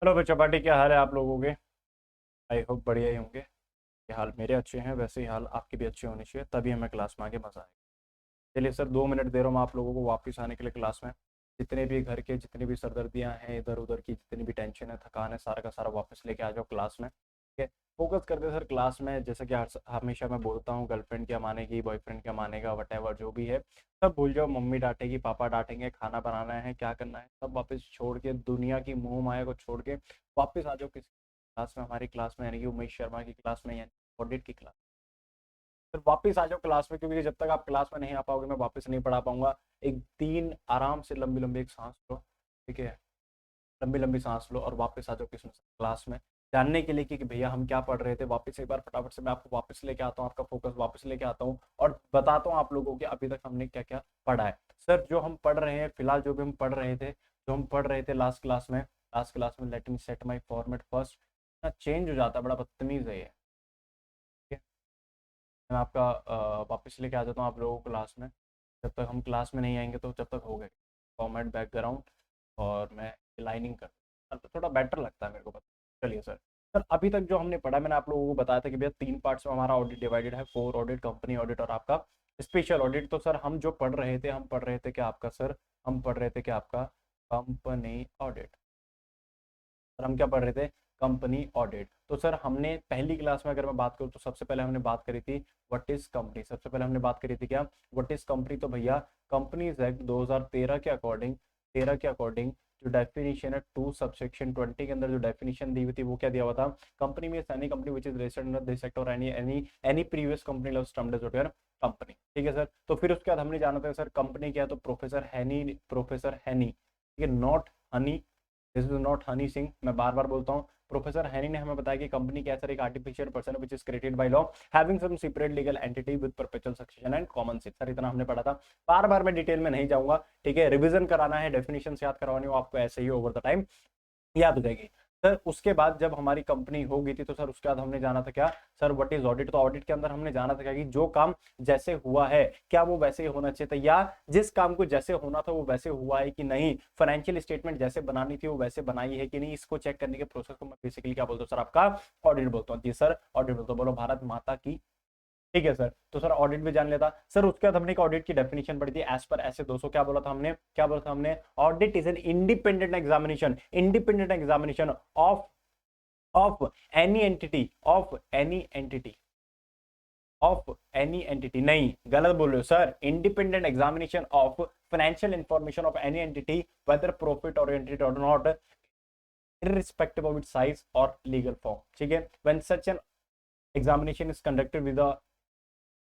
Hello बच्चा party, क्या हाल है आप लोगों के। आई होप बढ़िया ही होंगे। ये हाल मेरे अच्छे हैं, वैसे ही हाल आपके भी अच्छे होने चाहिए, तभी हमें क्लास में आगे मजा आएगा। चलिए सर, 2 मिनट दे रहा हूँ आप लोगों को वापस आने के लिए क्लास में। जितने भी घर के जितनी भी सरदर्दियाँ हैं, इधर उधर की जितनी भी टेंशन है, थकान है, सारा का सारा वापस लेके आ जाओ क्लास में, ठीक है। फोकस करते हैं सर क्लास में, जैसे कि हमेशा मैं बोलता हूँ, गर्लफ्रेंड क्या मानेगी, बॉयफ्रेंड क्या मानेगा, वट एवर जो भी है सब भूल जाओ। मम्मी डांटेगी, पापा डांटेंगे, खाना बनाना है, क्या करना है, सब वापस छोड़ के, दुनिया की मोह माया को छोड़ के वापस आ जाओ किसी क्लास में, हमारी क्लास में, यानी कि उमेश शर्मा की क्लास में, यानी ऑडिट की क्लास। फिर वापस आ जाओ क्लास में, क्योंकि जब तक आप क्लास में नहीं आ पाओगे मैं वापस नहीं पढ़ा पाऊंगा। एक तीन आराम से लंबी लंबी एक सांस लो, ठीक है। लंबी लंबी सांस लो और वापस आ जाओ किस क्लास में, जानने के लिए कि भैया हम क्या पढ़ रहे थे। वापस एक बार फटाफट से मैं आपको वापस लेके आता हूँ, आपका फोकस वापस लेके आता हूँ और बताता हूँ आप लोगों को कि अभी तक हमने क्या क्या पढ़ा है। सर जो हम पढ़ रहे हैं फिलहाल, जो भी हम पढ़ रहे थे, जो हम पढ़ रहे थे लास्ट क्लास में लेट मी सेट माई फॉर्मेट फर्स्ट। चेंज हो जाता है, बड़ा बदतमीज है ये, ठीक है। मैं आपका वापस लेके आ जाता हूँ आप लोगों को क्लास में। जब तक हम क्लास में नहीं आएंगे तो जब तक हो गए फॉर्मेट बैकग्राउंड, और मैं लाइनिंग कर तो थोड़ा बेटर लगता है मेरे को पता। चलिए सर, सर अभी तक जो हमने पढ़ा, मैंने आप लोगों को बताया था कि भैया 3 पार्ट्स में हमारा ऑडिट डिवाइडेड है, कोर ऑडिट, कंपनी ऑडिट और आपका स्पेशल ऑडिट। तो सर हम जो पढ़ रहे थे, हम पढ़ रहे थे कि आपका सर, हम पढ़ रहे थे कि आपका कंपनी ऑडिट। सर हम क्या पढ़ रहे थे, कंपनी ऑडिट। तो सर हमने पहली क्लास में अगर मैं बात करूँ तो सबसे पहले हमने बात करी थी व्हाट इज कंपनी। सबसे पहले हमने बात करी थी क्या, व्हाट इज कंपनी। तो भैया कंपनीज एक्ट 2013 के अकॉर्डिंग, 13 के अकॉर्डिंग जो डेफिनेशन है 2 सबसेक्शन 20 के अंदर जो डेफिनेशन दी हुई थी वो क्या दिया हुआ था, कंपनी में any company which is registered under this sector और any previous company loss termed as your company, ठीक है सर। तो फिर उसके बाद हमने जाना था सर कंपनी क्या है, तो प्रोफेसर हैनी, ठीक है, not Honey, this is not Honey Singh, मैं बार बार बोलता हूँ। प्रोफेसर हैनी ने हमें बताया कि कंपनी क्या सर, एक artificial person which is created by law having some separate legal entity with perpetual succession and common seat. Sir इतना हमने पढ़ा था, बार बार मैं डिटेल में नहीं जाऊंगा, ठीक है। रिवीजन कराना है, डेफिनेशन याद करवानी हो आपको, ऐसे ही ओवर द टाइम याद हो जाएगी। सर उसके बाद जब हमारी कंपनी हो गई थी तो सर उसके बाद हमने जाना था क्या, सर व्हाट इज ऑडिट। तो ऑडिट के अंदर हमने जाना था क्या कि जो काम जैसे हुआ है क्या वो वैसे ही होना चाहिए था, या जिस काम को जैसे होना था वो वैसे हुआ है कि नहीं, फाइनेंशियल स्टेटमेंट जैसे बनानी थी वो वैसे बनाई है कि नहीं, इसको चेक करने के प्रोसेस को मैं बेसिकली क्या बोलता हूँ सर, आपका ऑडिट बोलता हूँ। जी सर ऑडिट बोलता हूँ, बोलो भारत माता की, ठीक है सर। तो सर ऑडिट भी जान लेता सर। उसके बाद हमने एक ऑडिट की डेफिनेशन पढ़ी थी एज पर ऐसे 200, क्या बोला था हमने, क्या बोला था हमने, audit is an independent examination, independent examination of any entity, of any entity, of any entity, नहीं गलत बोल रहे हो sir, independent examination of financial information of any entity weather profit oriented और not, irrespective of its size or legal form, ठीक है। when such an examination is conducted with a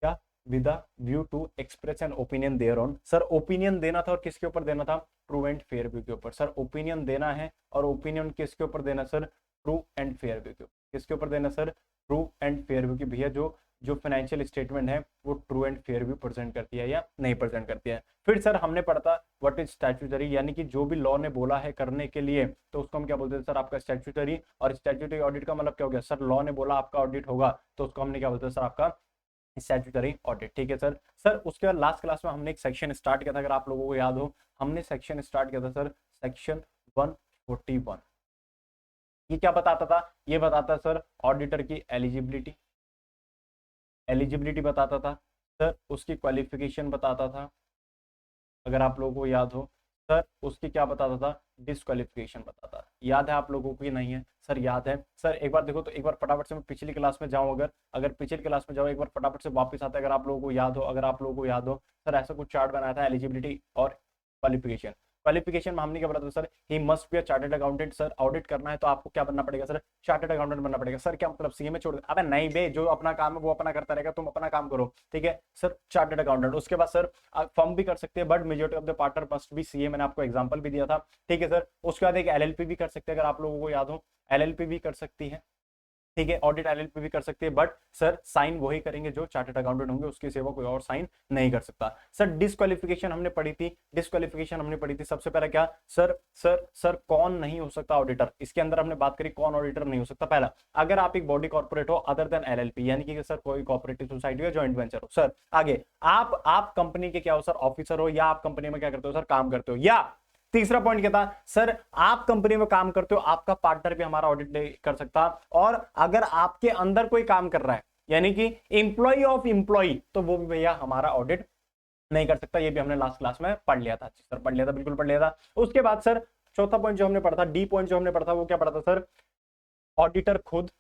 क्या, with view to express an opinion there on. Sir opinion देना था और किसके ऊपर देना था, ट्रू एंड फेयर व्यू के ऊपर। सर ओपिनियन देना है और ओपिनियन किसके ऊपर देना sir, true and fair view के ऊपर। किसके ऊपर देना sir, true and fair view की। भैया जो जो फाइनेंशियल स्टेटमेंट है वो true and fair view present करती है या नहीं प्रेजेंट करती है। फिर सर हमने पढ़ा था व्हाट इज स्टैट्यूटरी, यानी कि जो भी लॉ ने बोला है करने के लिए तो उसको हम क्या बोलते हैं सर, आपका स्टैट्यूटरी। और स्टैट्यूटरी ऑडिट का मतलब क्या हो गया सर, लॉ ने बोला आपका ऑडिट होगा तो उसको हमने क्या बोलते हैं सर, आपका स्टैट्यूटरी ऑडिट, ठीक है सर। सर उसके बाद लास्ट क्लास में हमने एक सेक्शन स्टार्ट किया था, अगर आप लोगों को याद हो, हमने सेक्शन स्टार्ट किया था सर, सेक्शन 141। ये क्या बताता था, ये बताता सर ऑडिटर की एलिजिबिलिटी, एलिजिबिलिटी बताता था सर, उसकी क्वालिफिकेशन बताता था, अगर आप लोगों को याद हो सर, उसकी क्या बताता था, डिस्क्वालिफिकेशन बताता। याद है आप लोगों को कि नहीं है सर, याद है सर। एक बार देखो तो, एक बार फटाफट से मैं पिछली क्लास में जाऊं, अगर अगर पिछली क्लास में जाऊं एक बार फटाफट से वापस आता है, अगर आप लोगों को याद हो, अगर आप लोगों को याद हो सर, ऐसा कुछ चार्ट बनाया था एलिजिबिलिटी और क्वालिफिकेशन। क्वालिफिकेशन में हमने क्या बताया था sir, he must be a chartered accountant. Sir audit करना है तो आपको क्या बनना पड़ेगा सर, चार्टर्ड अकाउंटेंट बनना पड़ेगा। सर क्या मतलब सीए में छोड़ दे, अबे नहीं बे, जो अपना काम है वो अपना करता रहेगा, तुम अपना काम करो, ठीक है सर, चार्टर्ड अकाउंटेंट। उसके बाद सर फर्म भी कर सकते हैं but majority of the partner must be CA, मैंने आपको एग्जांपल भी दिया था, ठीक है सर। उसके बाद एक एलएलपी भी कर सकते हैं, अगर आप लोगों को याद हो, एलएलपी भी कर सकती है, ठीक है। ऑडिट एलएलपी भी कर सकते हैं बट सर साइन वही करेंगे जो चार्टर्ड अकाउंटेंट होंगे, उसकी सेवा कोई और साइन नहीं कर सकता। सर डिस्क्वालिफिकेशन हमने पढ़ी थी, डिस्क्वालिफिकेशन हमने पढ़ी थी सबसे पहले क्या सर, सर कौन नहीं हो सकता ऑडिटर, इसके अंदर हमने बात करी कौन ऑडिटर नहीं हो सकता। पहला, अगर आप एक बॉडी कॉर्पोरेट हो अदर देन एलएलपी, यानी कि सर कोई कॉर्पोरेटिव सोसाइटी या जॉइंट वेंचर हो। सर आगे आप कंपनी के क्या हो सर, ऑफिसर हो, या आप कंपनी में क्या करते हो सर, काम करते हो। या तीसरा पॉइंट क्या था सर, आप कंपनी में काम करते हो, आपका पार्टनर भी हमारा ऑडिट नहीं कर सकता, और अगर आपके अंदर कोई काम कर रहा है यानी कि एम्प्लॉय ऑफ एम्प्लॉय, तो वो भी भैया हमारा ऑडिट नहीं कर सकता। ये भी हमने लास्ट क्लास में पढ़ लिया था सर, पढ़ लिया था, बिल्कुल पढ़ लिया था। उसके बाद सर चौथा पॉइंट जो हमने पढ़ा था, डी पॉइंट जो हमने पढ़ा था, वो क्या पढ़ा था सर, ऑडिटर खुद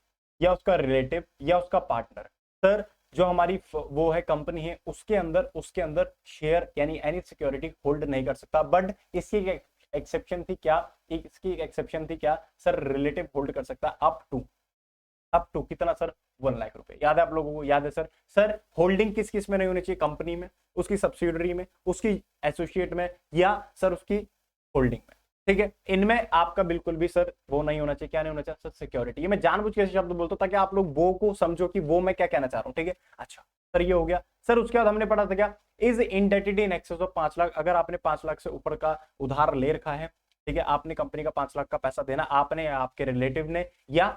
या उसका रिलेटिव या उसका पार्टनर, सर जो हमारी वो है कंपनी है उसके अंदर शेयर यानी एनी सिक्योरिटी होल्ड नहीं कर सकता। बट इसकी एक्सेप्शन थी क्या, इसकी एक्सेप्शन थी क्या सर, रिलेटिव होल्ड कर सकता अप टू कितना सर, 1 लाख रुपए। याद है आप लोगों को, याद है सर? सर होल्डिंग किस किस में नहीं होनी चाहिए, कंपनी में, उसकी सब्सिडरी में, उसकी एसोसिएट में, या सर उसकी होल्डिंग में। ठीक है, इनमें आपका बिल्कुल भी सर वो नहीं होना चाहिए। क्या नहीं होना चाहिए सर? सिक्योरिटी। ये मैं जानबूझ के शब्द बोलता हूं ताकि आप लोग वो को समझो कि वो मैं क्या कहना चाह रहा हूं। ठीक है, अच्छा सर ये हो गया। सर उसके बाद हमने पढ़ा था क्या, is indebted in excess of 5 lakh. अगर आपने 5 लाख से ऊपर का उधार ले रखा है, ठीक है, आपने कंपनी का 5 लाख का पैसा देना, आपने या आपके रिलेटिव ने या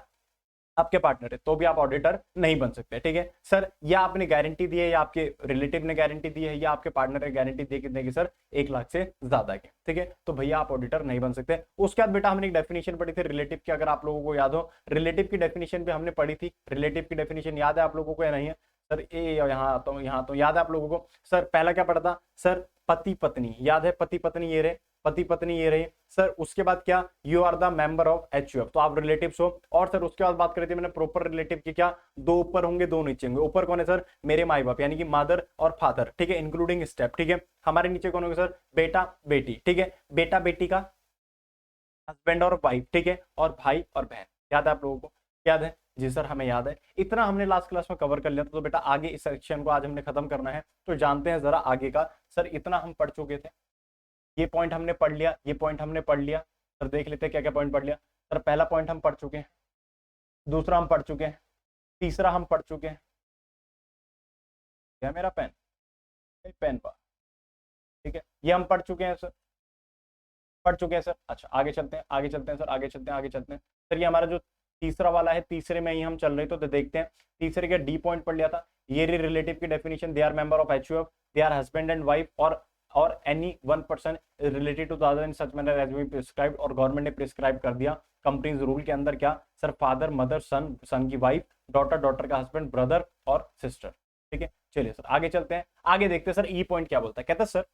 आपके पार्टनर है, तो भी आप ऑडिटर नहीं बन सकते। ठीक है सर, या आपने गारंटी दी है, या आपके रिलेटिव ने गारंटी दी है, या आपके पार्टनर ने गारंटी दी कितने की सर, 1 लाख से ज्यादा की। ठीक है, तो भैया आप ऑडिटर नहीं बन सकते। उसके बाद बेटा हमने एक डेफिनेशन पढ़ी थी रिलेटिव की, अगर आप लोगों को याद हो, रिलेटिव की डेफिनेशन भी हमने पढ़ी थी। रिलेटिव की डेफिनेशन याद है आप लोगों को या नहीं है सर? यहाँ तो याद है आप लोगों को? सर पहला क्या पढ़ा था सर, पति पत्नी, याद है? पति पत्नी ये रहे, पति पत्नी ये रहे सर। उसके बाद क्या, you are the member of HUF, तो आप रिलेटिव्स हो। और सर उसके बाद बात करी थी मैंने प्रोपर रिलेटिव की, क्या, 2 ऊपर होंगे 2 नीचे होंगे। ऊपर कौन है सर? मेरे माई बाप यानी कि मदर और फादर, ठीक है, इंक्लूडिंग स्टेप। ठीक है, हमारे नीचे कौन होगा सर? बेटा बेटी। ठीक है, बेटा बेटी का हस्बैंड और वाइफ, ठीक है, और भाई और बहन। याद है आप लोगों को? याद है जी सर, हमें याद है। इतना हमने लास्ट क्लास में कवर कर लिया था। तो बेटा आगे इस सेक्शन को आज हमने खत्म करना है, तो जानते हैं जरा आगे का। सर इतना हम पढ़ चुके थे, ये पॉइंट हमने पढ़ लिया, ये पॉइंट हमने पढ़ लिया। सर देख लेते हैं क्या क्या पॉइंट पढ़ लिया। सर पहला पॉइंट हम पढ़ चुके हैं, दूसरा हम पढ़ चुके हैं, तीसरा हम पढ़ चुके हैं। क्या मेरा पेन, पेन पा, ठीक है, ये हम पढ़ चुके हैं सर, पढ़ चुके हैं सर। अच्छा आगे चलते हैं, आगे चलते हैं सर, आगे चलते हैं, आगे चलते हैं। सर ये हमारा जो तीसरा वाला है, तीसरे में ही हम चल रहे, तो देखते हैं तीसरे का डी पॉइंट पढ़ लिया था। ये रिलेटिव की definition, they are member of HUF, they are husband and wife, और any one person related to the other in such manner as we prescribed, और गवर्नमेंट ने प्रिस्क्राइब कर दिया कंपनीज रूल के अंदर क्या sir, father mother son, son की wife, daughter daughter का हस्बैंड, ब्रदर और सिस्टर। ठीक है, चलिए सर आगे चलते हैं, आगे देखते हैं सर ई पॉइंट क्या बोलता है। कहता है सर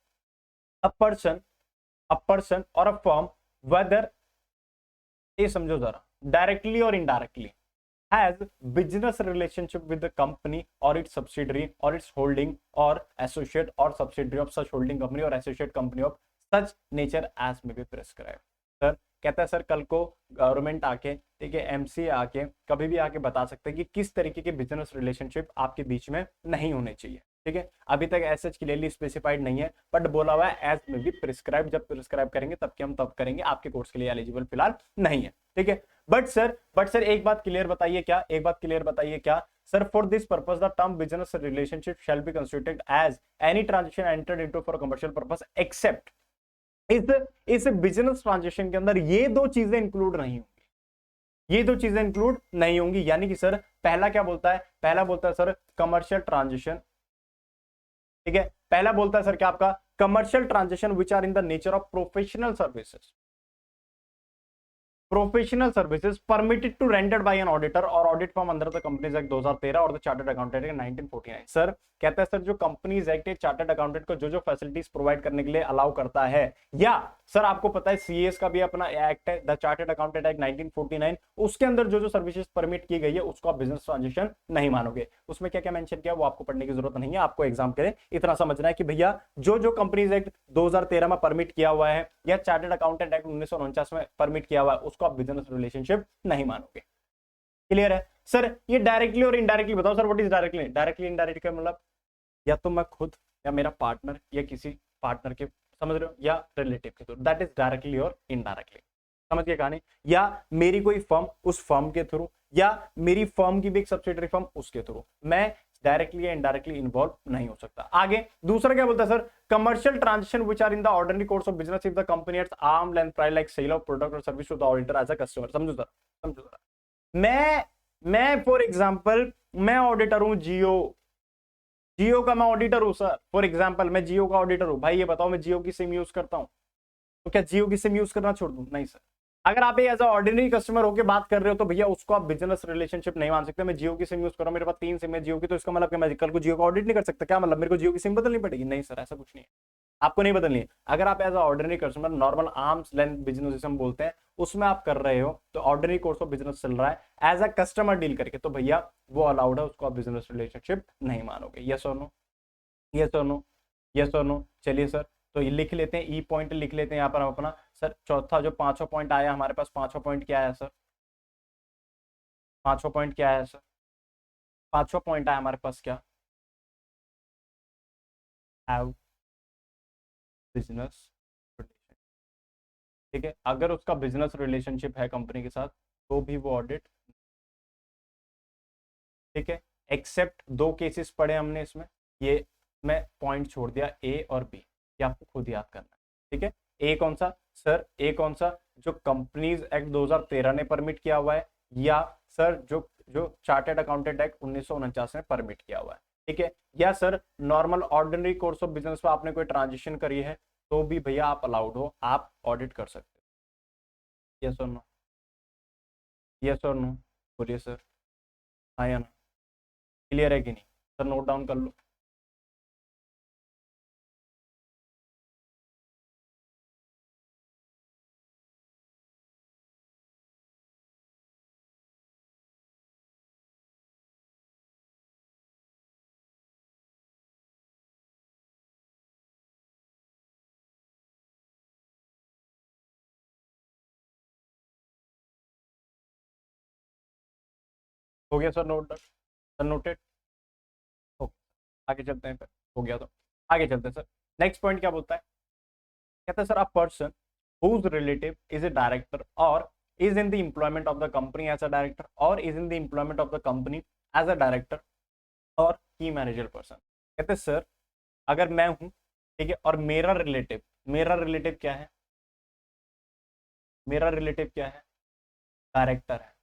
अ पर्सन और अ फर्म वेदर, ये समझो जरा, डायरेक्टली और indirectly has business relationship with the company or its subsidiary or its holding or associate or subsidiary of such holding company or associate company of such nature as may be prescribed। Sir कहता है sir कल को government आके, ठीक है, MC आके कभी भी आके बता सकते हैं कि किस तरीके के बिजनेस रिलेशनशिप आपके बीच में नहीं होने चाहिए। ठीक है, अभी तक ऐसा क्लियरली स्पेसिफाइड नहीं है, बट बोला हुआ है एज में भी प्रिस्क्राइब, जब प्रिस्क्राइब करेंगे तब के हम तब करेंगे, आपके कोर्स के लिए एलिजिबल फिलहाल नहीं है। ठीक है, बट सर एक बात क्लियर बताइए, क्या एक बात क्लियर बताइए, क्या sir, for this purpose the term business relationship shall be constituted as any transaction entered into for commercial purpose except, इस बिजनेस ट्रांजेक्शन के अंदर ये दो चीजें इंक्लूड नहीं होंगी, ये दो चीजें इंक्लूड नहीं होंगी। यानी कि सर पहला क्या बोलता है, पहला बोलता है सर कमर्शियल ट्रांजेक्शन, ठीक है, पहला बोलता है सर क्या आपका, commercial transaction which are in the nature of professional services, professional services permitted to rendered by an auditor और audit form under the companies act 2013 और the chartered accountant act 1949। Sir कहता है सर जो companies act chartered accountant को जो जो facilities provide करने के लिए अलाउ करता है, या सर आपको पता है सीएस का भी अपना एक्ट है, द चार्टर्ड अकाउंटेंट एक्ट 1949, उसके अंदर जो जो सर्विसेज परमिट की गई है उसको आप बिजनेस ट्रांजेक्शन नहीं मानोगे। उसमें क्या क्या मेंशन किया वो आपको पढ़ने की जरूरत नहीं है, आपको एग्जाम के लिए इतना समझना है कि भैया जो जो कंपनीज एक्ट 2013 में परमिट किया हुआ है या चार्टर्ड अकाउंटेंट एक्ट 1949 में परमिट किया हुआ है उसको आप बिजनेस रिलेशनशिप नहीं मानोगे। क्लियर है सर? ये डायरेक्टली और इनडायरेक्टली बताओ sir, what is directly? Directly indirectly का मतलब या तो मैं खुद या मेरा पार्टनर या किसी पार्टनर के, समझ रहे हो, या रिलेटिव के थ्रू, दैट इज डायरेक्टली और इनडायरेक्टली। समझ गए कहानी? या मेरी कोई फर्म, उस फर्म के थ्रू, या मेरी फर्म की भी एक सब्सिडियरी फर्म, उसके थ्रू मैं डायरेक्टली या इनडायरेक्टली इन्वॉल्व नहीं हो सकता। आगे दूसरा क्या बोलता है sir, commercial transaction which are in the ordinary course of business if the company its arm length price like sale of product और service to the auditor as a customer. समझो सर, समझो सर, मैं for example मैं auditor हूं जियो का मैं auditor हूं sir, for example मैं जियो का ऑडिटर हूं। भाई ये बताओ मैं जियो की सिम यूज करता हूं, तो क्या जियो की सिम यूज करना छोड़ दूं? नहीं सर। अगर आप एज अ ऑर्डिनरी कस्टमर होकर बात कर रहे हो तो भैया उसको आप बिजनेस रिलेशनशिप नहीं मान सकते। मैं जियो की सिम यूज कर रहा हूं, मेरे पास 3 सिम है जियो की, तो इसका मतलब क्या मैं कल को जियो का ऑडिट नहीं कर सकता? क्या मतलब मेरे को जियो की सिम बदलनी पड़ेगी? नहीं सर, ऐसा कुछ नहीं है, आपको नहीं बदलनी है। अगर आप as a ordinary customer normal arms length business जिसे हम बोलते हैं उसमें आप कर रहे हो, तो ऑर्डिनरी कोर्स ऑफ बिजनेस चल रहा है एज अ कस्टमर डील करके, तो भैया वो अलाउड है, उसको आप बिजनेस रिलेशनशिप नहीं मानोगे। यस और नो? यस और नो? यस और नो? चलिए सर, तो ये लिख लेते हैं, ई पॉइंट लिख लेते हैं यहाँ पर हम अपना। सर चौथा जो पांचवा पॉइंट आया हमारे पास, पांचवा पॉइंट क्या है सर? पांचवा पॉइंट क्या है सर? पांचवा पॉइंट आया हमारे पास क्या? Have business relation. ठीक है, अगर उसका बिजनेस रिलेशनशिप है कंपनी के साथ तो भी वो ऑडिट। ठीक है, एक्सेप्ट दो केसेस पढ़े हमने इसमें, ये मैं पॉइंट छोड़ दिया ए और बी, ये आपको खुद याद करना है। ठीक है, ए कौन सा सर? ए कौन सा? जो कंपनीज एक्ट 2013 ने परमिट किया हुआ है, या सर जो जो चार्टर्ड अकाउंटेंट एक्ट 1949 ने परमिट किया हुआ है। ठीक है, या sir normal ordinary course of business में आपने कोई ट्रांजिशन करी है तो भी भैया आप अलाउड हो, आप ऑडिट कर सकते हो। यस और नो? यस और नो? बोलिए सर, हाँ या ना? क्लियर है कि नहीं सर? नोट डाउन कर लो। हो गया sir? Note sir, noted? Okay, आगे चलते हैं फिर। हो गया तो आगे चलते हैं सर। नेक्स्ट पॉइंट क्या बोलता है? कहता है sir, a person whose relative is a director or is in the employment of the company as a director or is in the employment of the company as a director or key managerial person। कहते हैं sir, अगर मैं हूं, ठीक है, और मेरा relative क्या है? मेरा रिलेटिव क्या है? डायरेक्टर है।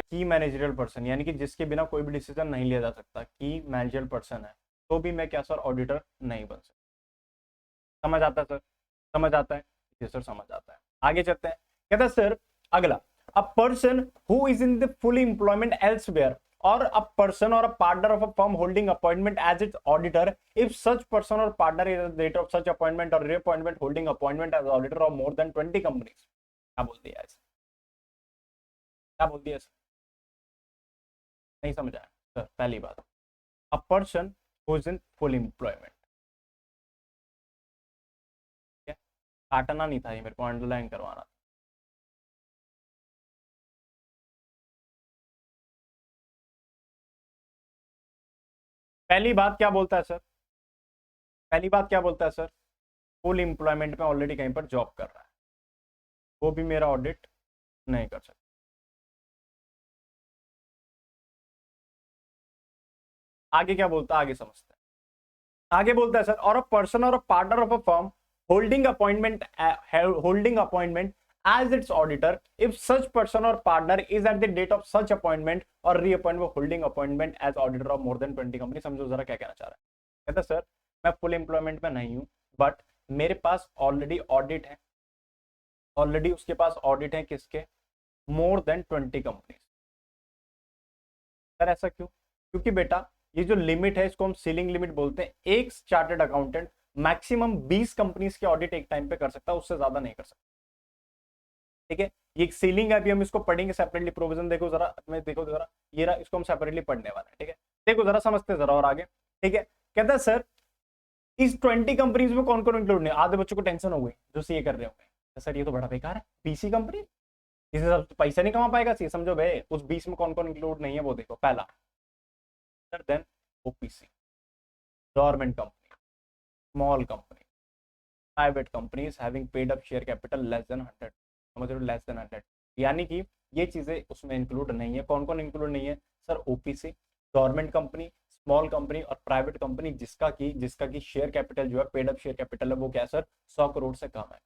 की मैनेजरियल पर्सन यानी कि जिसके बिना कोई भी डिसीजन नहीं लिया जा सकता, की मैनेजरियल पर्सन है, तो भी मैं क्या सर ऑडिटर नहीं बन सकता। समझ आता है सर? समझ आता है? जी सर समझ आता है। आगे चलते हैं। कहता है सर अगला, अ person who is in the full employment elsewhere or a person or a partner of a firm holding appointment as its auditor if such person or partner is at the date of such appointment or reappointment holding appointment as auditor of more than 20 companies। क्या बोल दिया ऐसे? क्या बोल दिया ऐसे? नहीं समझ आया सर? पहली बात, अ person who is in full employment, काटना नहीं था ये, मेरे को अंडरलाइन करवाना था। पहली बात क्या बोलता है सर? पहली बात क्या बोलता है सर? फुल एम्प्लॉयमेंट में ऑलरेडी कहीं पर जॉब कर रहा है, वो भी मेरा ऑडिट नहीं कर सकता। आगे क्या बोलता है, आगे समझते हैं। आगे बोलता है सर, और अ पर्सन और a partner of a firm holding appointment as its auditor if such person or partner is at the date of such appointment or reappointment holding appointment as auditor of more than 20 company. समझो जरा क्या कहना चाह रहा है। कहता sir मैं full employment में नहीं हूं, बट मेरे पास ऑलरेडी ऑडिट है, ऑलरेडी उसके पास ऑडिट है किसके? मोर देन 20 कंपनी। सर ऐसा क्यों? क्योंकि बेटा ये जो लिमिट है इसको हम सीलिंग लिमिट बोलते हैं। एक चार्टर्ड अकाउंटेंट मैक्सिमम 20 कंपनीज के ऑडिट एक टाइम पे कर सकता है, उससे ज्यादा नहीं कर सकता। ठीक है, ये एक सीलिंग है, अभी हम इसको पढ़ेंगे सेपरेटली। प्रोविजन देखो जरा, मैं देखो जरा, ये रहा, इसको हम सेपरेटली पढ़ने वाले हैं। ठीक है, देखो जरा, समझते जरा और आगे। ठीक है, कहता है सर इस 20 कंपनीज में कौन कौन इंक्लूड नहीं? आधे बच्चों को टेंशन हो गई जो सीए कर रहे होंगे, तो सर ये तो बड़ा बेकार है, बीसी कंपनी, इसे सब पैसा नहीं कमा पाएगा सी। समझो भाई उस 20 में कौन कौन इंक्लूड नहीं है वो देखो। पहला sir, then OPC, government company, small company, private companies having paid up share capital less than 100। समझ रहे हो? लेस देन 100, यानी कि ये चीजें उसमें इंक्लूड नहीं है। कौन कौन इंक्लूड नहीं है sir? OPC, government company, small company और प्राइवेट कंपनी जिसका की शेयर कैपिटल जो है, पेड अप शेयर कैपिटल है, वो क्या है सर? 100 करोड़ से कम है।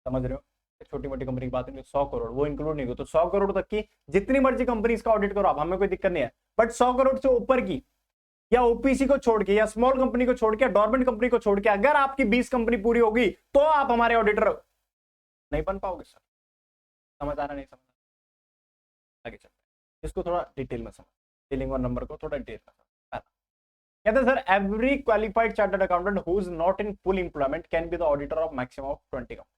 समझ रहे हो? छोटी मोटी कंपनी की बात नहीं, 100 करोड़ वो इंक्लूड नहीं हो, तो 100 करोड़ तक की जितनी मर्जी कंपनी का ऑडिट करो आप, हमें कोई दिक्कत नहीं है। बट 100 करोड़ से ऊपर की या ओपीसी को छोड़ के या स्मॉल कंपनी को छोड़ के डॉर्मेंट कंपनी को छोड़ के अगर आपकी 20 कंपनी पूरी होगी तो आप हमारे ऑडिटर नहीं बन पाओगे सर। समझ आ रहा नहीं समझ आगे चलते हैं, इसको थोड़ा डिटेल में समझ, डीलिंग वन नंबर को थोड़ा डिटेल में समझ। कहते हैं sir every qualified chartered accountant who is not in full employment can be the auditor of maximum of 20 company.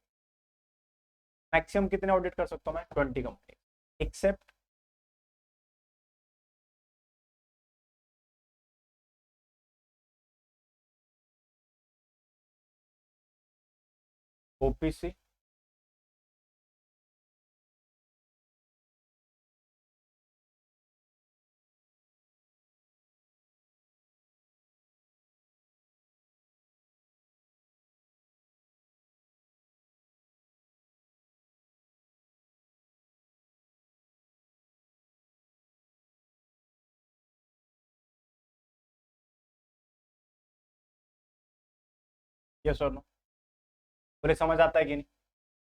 Maximum कितने ऑडिट कर सकता हूं मैं? 20 कंपनी, एक्सेप्ट ओपीसी, यस और नो, बोले समझ आता है कि नहीं?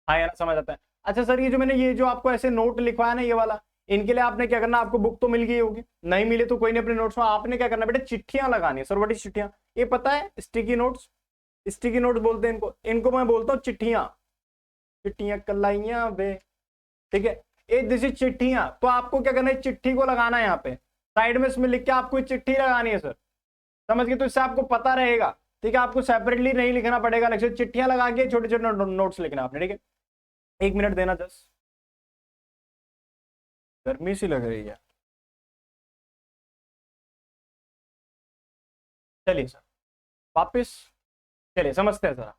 हाँ या ना, समझ आता है। अच्छा सर ये जो मैंने ये जो आपको ऐसे नोट लिखवाया ना ये वाला, इनके लिए आपने क्या करना, आपको बुक तो मिल गई होगी, नहीं मिले तो कोई नहीं अपने नोट्स में आपने क्या करना बेटा, चिट्ठियां लगानी है। सर व्हाट इज चिट्ठियां? ये पता है स्टिकी नोट्स, स्टिकी नोट्स बोलते हैं इनको, इनको मैं बोलता हूँ चिट्ठियां, चिट्ठियां कलाइयां वे, ठीक है, ये दिस इज चिट्ठियां। तो आपको क्या करना है, चिट्ठी को लगाना है यहाँ पे साइड में, इसमें लिख के आपको चिट्ठी लगानी है सर, समझ गए? तो इससे आपको पता रहेगा, ठीक है, आपको सेपरेटली नहीं लिखना पड़ेगा, लेकिन चिट्ठियां लगा के छोटे छोटे नोट्स लिखना आपने, ठीक है। 1 मिनट देना 10, गर्मी सी लग रही है। चलिए सर वापिस, चलिए समझते हैं सर।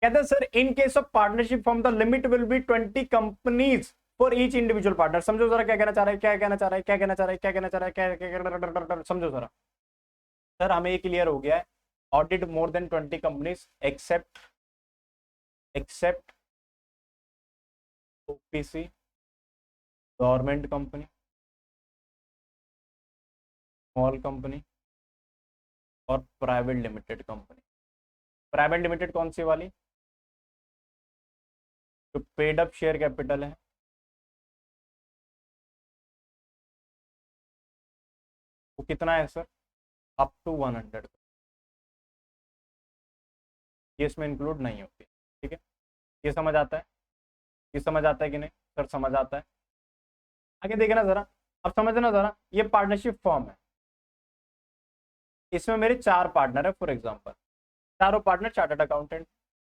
कहते हैं sir in case of partnership form the limit will be 20 companies for each individual partner. समझो जरा क्या कहना चाह रहा है, क्या कहना चाह रहा है, क्या कहना चाह रहा है, क्या कहना चाह रहा है, क्या समझो जरा। सर हमें ये क्लियर हो गया है, audit more than 20 companies except OPC, government company, small company और private limited company. Private limited कौन सी वाली? जो पेड अप शेयर कैपिटल है, वो कितना है सर? अप टू 100, ये इसमें इंक्लूड नहीं होती, ठीक है। ये समझ आता है, ये समझ आता है कि नहीं सर? समझ आता है। आगे देखना जरा, अब समझना जरा, ये पार्टनरशिप फॉर्म है, इसमें मेरे 4 पार्टनर है फॉर एग्जांपल, चारों पार्टनर चार्टर्ड अकाउंटेंट,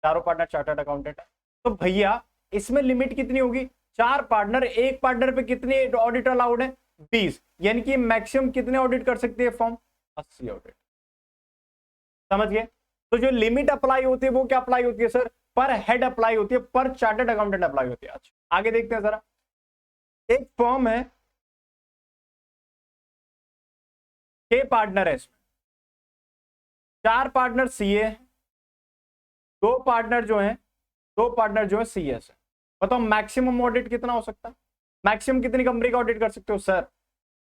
चारों पार्टनर चार्टर्ड अकाउंटेंट है। तो भैया इसमें लिमिट कितनी होगी? 4 पार्टनर, एक पार्टनर पे कितने ऑडिट अलाउड है? 20, यानी कि मैक्सिमम कितने ऑडिट कर सकती है फॉर्म? 80 ऑडिट। समझ गए? तो जो लिमिट अप्लाई होती है वो क्या अप्लाई होती है सर? पर हेड अप्लाई होती है, पर चार्टर्ड अकाउंटेंट अप्लाई होती है। अच्छा आगे देखते हैं जरा, एक फॉर्म है, 6 पार्टनर है इसमें, 4 पार्टनर सीए है, 2 पार्टनर जो है सीएस है। बताओ मैक्सिमम ऑडिट कितना हो सकता है? मैक्सिमम कितनी कंपनी का ऑडिट कर सकते हो सर?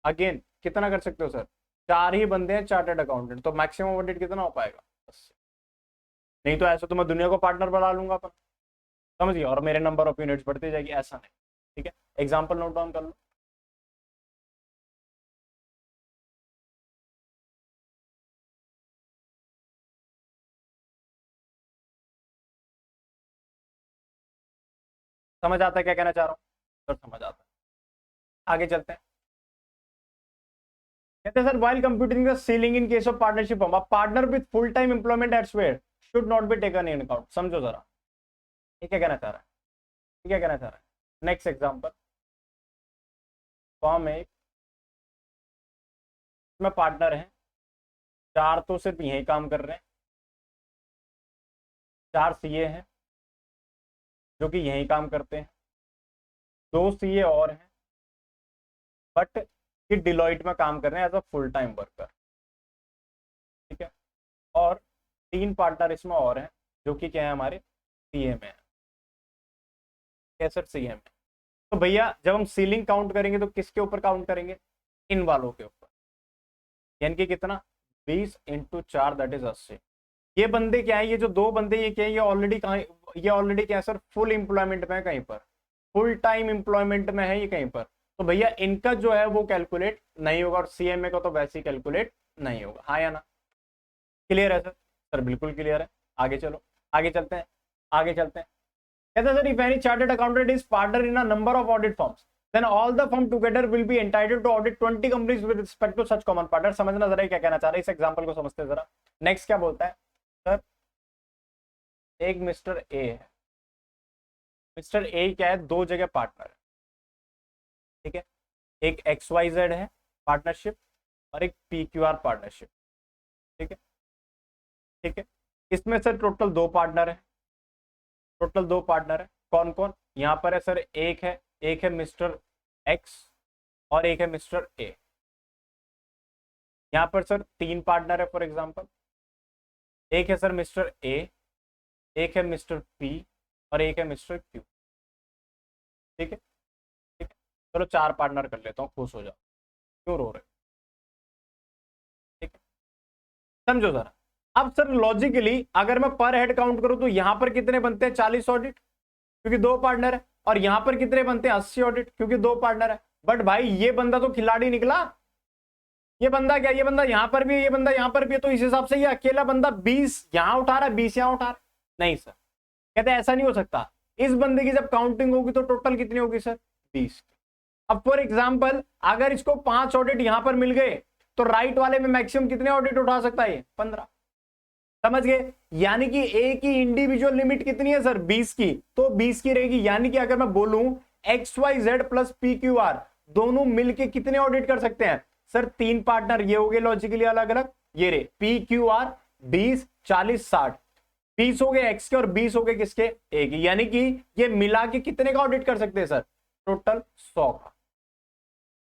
अगेन कितना कर सकते हो सर? 4 ही बंदे हैं चार्टर्ड अकाउंटेंट, तो मैक्सिमम ऑडिट कितना हो पाएगा? नहीं तो ऐसा तो मैं दुनिया को पार्टनर बढ़ा लूंगा अपन, समझिए, और मेरे नंबर ऑफ यूनिट्स बढ़ती जाएगी, ऐसा नहीं, ठीक है। एग्जाम्पल नोट डाउन कर लो। समझ आता है क्या कहना चाह रहा हूँ सर? समझ आता है। आगे चलते हैं, कहते हैं sir while computing the ceiling in case of partnership form, a partner with full time employment elsewhere should not be taken in account. समझो जरा ये क्या कहना चाह रहा है, ये क्या कहना चाह रहा है। नेक्स्ट एग्जांपल, फॉर्म एक में पार्टनर है, 4 तो सिर्फ यही काम कर रहे हैं, 4 सीए हैं जो कि यही काम करते हैं, 2 सीए और हैं बट कि डिलॉइट में काम कर रहे हैं as a full time worker, ठीक है। और 3 पार्टनर इसमें और हैं जो कि क्या है, हमारे सीए में है, कैसे सीए में। तो भैया जब हम सीलिंग काउंट करेंगे तो किसके ऊपर काउंट करेंगे? इन वालों के ऊपर, यानी कि कितना? 20 × 4 दैट इज 80। ये बंदे क्या है, ये जो 2 बंदे ये क्या है, ये ऑलरेडी क्या है सर? फुल एम्प्लॉयमेंट में है, कहीं पर फुल टाइम एम्प्लॉयमेंट में है ये कहीं पर। तो भैया इनका जो है वो कैलकुलेट नहीं होगा, और सीएमए का तो वैसे ही कैलकुलेट नहीं होगा, हाँ या ना? क्लियर है सर? सर बिल्कुल क्लियर है। आगे चलो, आगे चलते हैं, आगे चलते हैं। कहते हैं sir if any chartered accountant is partner in a number of audit firms then all the firm together will be entitled to audit 20 companies with respect to such common partner. समझना जरा क्या कहना चाह रहा है, इस एग्जांपल को समझते हैं जरा। नेक्स्ट क्या बोलता है सर, एक मिस्टर ए है, मिस्टर ए क्या है, दो जगह पार्टनर है, ठीक है, एक XYZ है पार्टनरशिप और एक PQR पार्टनरशिप, ठीक है, ठीक है। इसमें सर टोटल दो पार्टनर है, टोटल दो पार्टनर है, कौन कौन? यहाँ पर है सर, एक है मिस्टर एक्स और एक है मिस्टर ए। यहाँ पर सर तीन पार्टनर है, फॉर एग्जांपल एक है सर मिस्टर ए, एक है मिस्टर पी और एक है मिस्टर क्यू, ठीक है, ठीक है। चलो चार पार्टनर कर लेता हूँ, खुश हो जाओ, क्यों रो रहे? ठीक है, समझो जरा। अब सर लॉजिकली अगर मैं पर हेड काउंट करूं तो यहां पर कितने बनते हैं? 40 ऑडिट, क्योंकि दो पार्टनर है। और यहां पर कितने बनते हैं? 80 ऑडिट, क्योंकि दो पार्टनर है। बट भाई ये बंदा तो खिलाड़ी निकला, ये बंदा क्या, ये बंदा यहां पर भी है, ये बंदा यहां पर भी है, तो इस हिसाब से ये अकेला बंदा 20 यहां उठा रहा है, 20 यहां उठा रहा है। नहीं सर, कहते हैं ऐसा नहीं हो सकता। इस बंदे की जब काउंटिंग होगी तो टोटल कितनी होगी सर? 20। अब फॉर एग्जाम्पल अगर इसको 5 ऑडिट यहां पर मिल गए तो राइट वाले में मैक्सिमम कितने ऑडिट उठा सकता है? 15। समझ गए? यानी कि ए की इंडिविजुअल लिमिट कितनी है सर? 20 की, तो 20 की रहेगी। यानी कि अगर मैं बोलूं XYZ प्लस PQR दोनों मिलके कितने ऑडिट कर सकते हैं सर? तीन पार्टनर ये हो गए लॉजिकली अलग अलग, ये रे PQR 20 40 60, 20 हो गए एक्स के और 20 हो गए किसके? ए के। यानी कि ये मिला के कितने का ऑडिट कर सकते हैं सर? टोटल 100 का।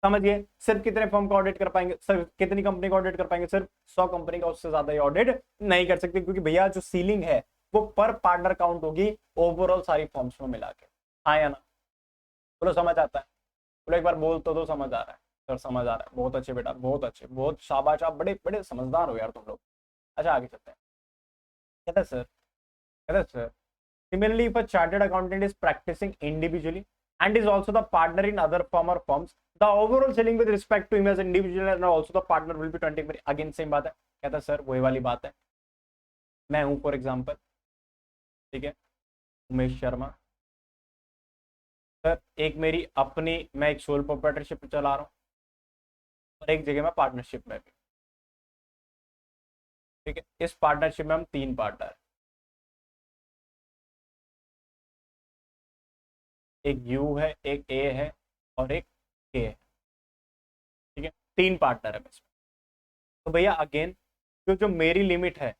समझ गए? सिर्फ कितने फर्म का ऑडिट कर पाएंगे सर? कितनी कंपनी का ऑडिट कर पाएंगे? सिर्फ 100 कंपनी का, उससे ज्यादा ये ऑडिट नहीं कर सकते, क्योंकि भैया जो सीलिंग है वो पर पार्टनर काउंट होगी ओवरऑल सारी फर्म्स में मिला के। हाँ या ना? बोलो समझ आता है? बोलो एक बार बोल तो दो, समझ आ रहा है? सर समझ आ रहा है, बहुत अच्छे बेटा, बहुत अच्छे, बहुत शाबाश, आप बड़े बड़े समझदार हो यार तुम लोग। अच्छा आगे चलते हैं। कहते हैं सर, कहते हैं sir similarly if a chartered accountant is practicing individually and is also the partner in other firm or firms, the overall selling with respect to him as individual and also the partner will be 20। Again same बात है। कहता है sir वही वाली बात है, मैं हूं फॉर एग्जांपल, ठीक है, उमेश शर्मा सर, एक मेरी अपनी, मैं एक सोल प्रोप्राइटरशिप चला रहा हूँ और एक जगह मैं पार्टनरशिप में भी, ठीक है। इस पार्टनरशिप में हम तीन पार्टनर, एक यू है, एक ए है और एक के है, ठीक है, तीन पार्टनर है इसमें। तो भैया अगेन जो मेरी लिमिट है,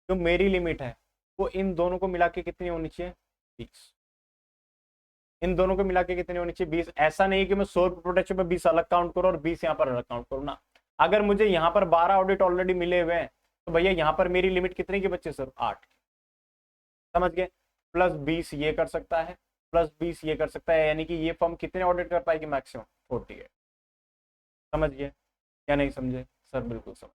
जो मेरी लिमिट है वो इन दोनों को मिला के कितनी होनी चाहिए? 20। इन दोनों को मिला के कितनी होनी चाहिए? 20। ऐसा नहीं कि मैं 100 प्रोटेक्शन में 20 अलग काउंट करूं और 20 यहाँ पर अलग काउंट करूं ना। अगर मुझे यहाँ पर 12 ऑडिट ऑलरेडी मिले हुए हैं तो भैया यहाँ पर मेरी लिमिट कितने की बच्चे सर? 8। समझ गए? प्लस 20 ये कर सकता है, प्लस 20 ये कर सकता है, यानी कि ये फर्म कितने ऑडिट कर पाएगी? मैक्सिमम 48। समझ गए या नहीं समझे? सर बिल्कुल समझ।